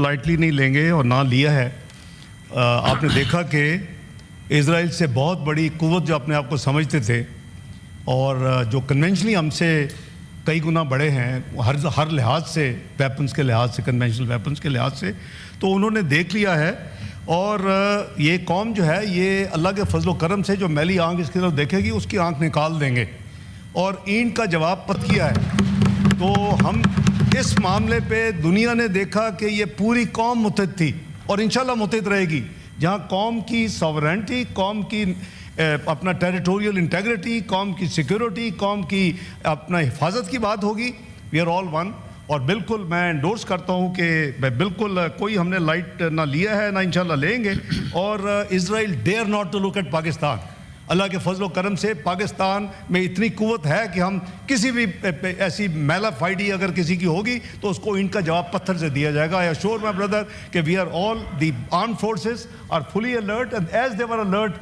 Lightly نہیں لیں گے اور نہ لیا ہے. آپ نے دیکھا کہ اسرائیل سے بہت بڑی قوت جو اپنے آپ کو سمجھتے تھے اور جو کنونشنلی ہم سے کئی گنا بڑے ہیں ہر لحاظ سے، ویپنز کے لحاظ سے، کنونشنل ویپنز کے لحاظ سے، تو انہوں نے دیکھ لیا ہے. اور یہ قوم جو ہے یہ اللہ کے فضل و کرم سے جو میلی آنکھ اس کی طرف دیکھے گی اس کی آنکھ نکال دیں گے. اور اینٹ کا جواب پت کیا ہے. تو ہم اس معاملے پہ دنیا نے دیکھا کہ یہ پوری قوم متحد تھی اور انشاءاللہ متحد رہے گی. جہاں قوم کی ساورینٹی، قوم کی اپنا ٹیریٹوریل انٹیگریٹی، قوم کی سیکیورٹی، قوم کی اپنا حفاظت کی بات ہوگی، وی آر آل ون. اور بالکل میں انڈورس کرتا ہوں کہ بالکل کوئی ہم نے لائٹ نہ لیا ہے نہ انشاءاللہ لیں گے. اور Israel dare not to look at Pakistan. اللہ کے فضل و کرم سے پاکستان میں اتنی قوت ہے کہ ہم کسی بھی ایسی میلا فائڈی اگر کسی کی ہوگی تو اس کو ان کا جواب پتھر سے دیا جائے گا. آئی ایشور مائی بردر کہ we are all the armed forces are fully alert and as they were alert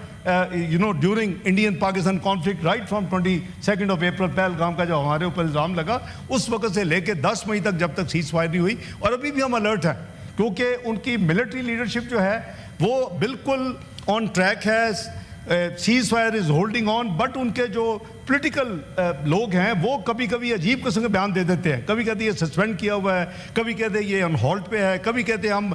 during Indian-Pakistan conflict right from 22nd of April Pahalgam کا جو ہمارے اوپر الزام لگا اس وقت سے لے کے 10 مئی تک جب تک سیز فائر نہیں ہوئی. اور ابھی بھی ہم الرٹ ہیں کیونکہ ان کی ملٹری لیڈرشپ جو ہے وہ بالکل آن ٹریک ہے. Cease fire is holding on. But in کے جو پولیٹیکل لوگ ہیں وہ کبھی کبھی عجیب قسم کے بیان دے دیتے ہیں. کبھی کہتے ہیں یہ سسپینڈ کیا ہوا ہے، کبھی کہتے ہیں یہ آن ہولڈ پہ ہے، کبھی کہتے ہیں ہم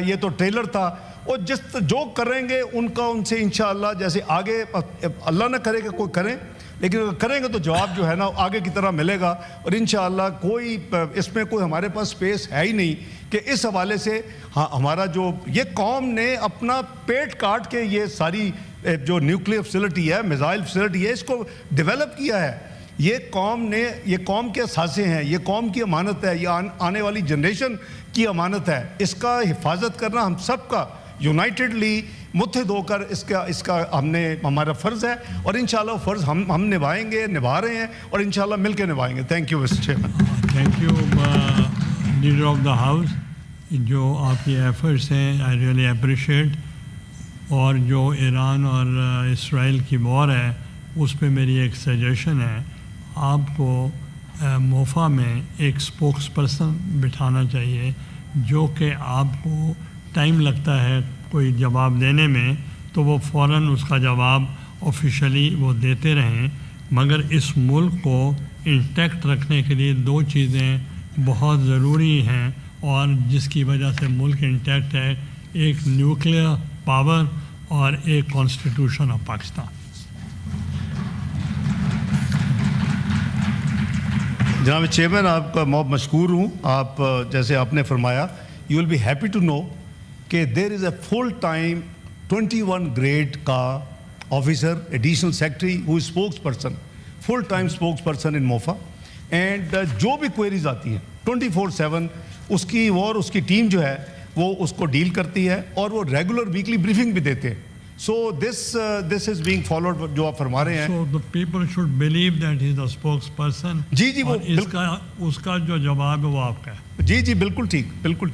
یہ تو ٹریلر تھا. اور جو کریں گے ان کا ان سے انشاءاللہ جیسے آگے اللہ نہ کرے کہ کوئی کریں، لیکن اگر کریں گے تو جواب جو ہے نا آگے کی طرح ملے گا. اور انشاءاللہ کوئی اس میں کوئی ہمارے پاس سپیس ہے ہی نہیں کہ اس حوالے سے ہمارا جو یہ قوم نے اپنا پیٹ کاٹ کے یہ ساری جو نیوکلیئر فیسلٹی ہے، میزائل فیسلٹی ہے، اس کو ڈیولپ کیا ہے. یہ قوم کے اثاثے ہیں، یہ قوم کی امانت ہے، یہ آنے والی جنریشن کی امانت ہے. اس کا حفاظت کرنا ہم سب کا یونائٹڈلی متحد ہو کر اس کا ہمارا فرض ہے. اور انشاءاللہ وہ فرض ہم نبھائیں گے، نبھا رہے ہیں اور انشاءاللہ مل کے نبھائیں گے. Thank you mister chairman. Thank you leader of the house. جو آپ کے ایفرٹس ہیں آئی ریئلی اپریشیٹ. اور جو ایران اور اسرائیل کی وار ہے اس پہ میری ایک سجیشن ہے، آپ کو موفا میں ایک اسپوکس پرسن بٹھانا چاہیے جو کہ آپ کو ٹائم لگتا ہے کوئی جواب دینے میں تو وہ فوراً اس کا جواب آفیشلی وہ دیتے رہیں. مگر اس ملک کو انٹیکٹ رکھنے کے لیے 2 چیزیں بہت ضروری ہیں اور جس کی وجہ سے ملک انٹیکٹ ہے، ایک نیوکلیئر پاور اور ایک کانسٹیٹیوشن آف پاکستان. جناب چیئرمین آپ کا بہت مشکور ہوں. آپ جیسے آپ نے فرمایا you will be happy to know کہ there is a full time 21 grade کا officer additional secretary who is spokesperson, full time spokesperson in MOFA. And جو بھی کوئریز آتی ہیں 24/7 اس کی اس کی ٹیم جو ہے وہ اس کو ڈیل کرتی ہے اور وہ ریگولر ویکلی بریفنگ بھی دیتے ہیں. سو دس از بینگ فالوڈ جو آپ فرما رہے ہیں. So the people should believe that he is the spokesperson. جی وہ اس کا جو جواب ہے وہ آپ کا ہے. جی بالکل ٹھیک، بالکل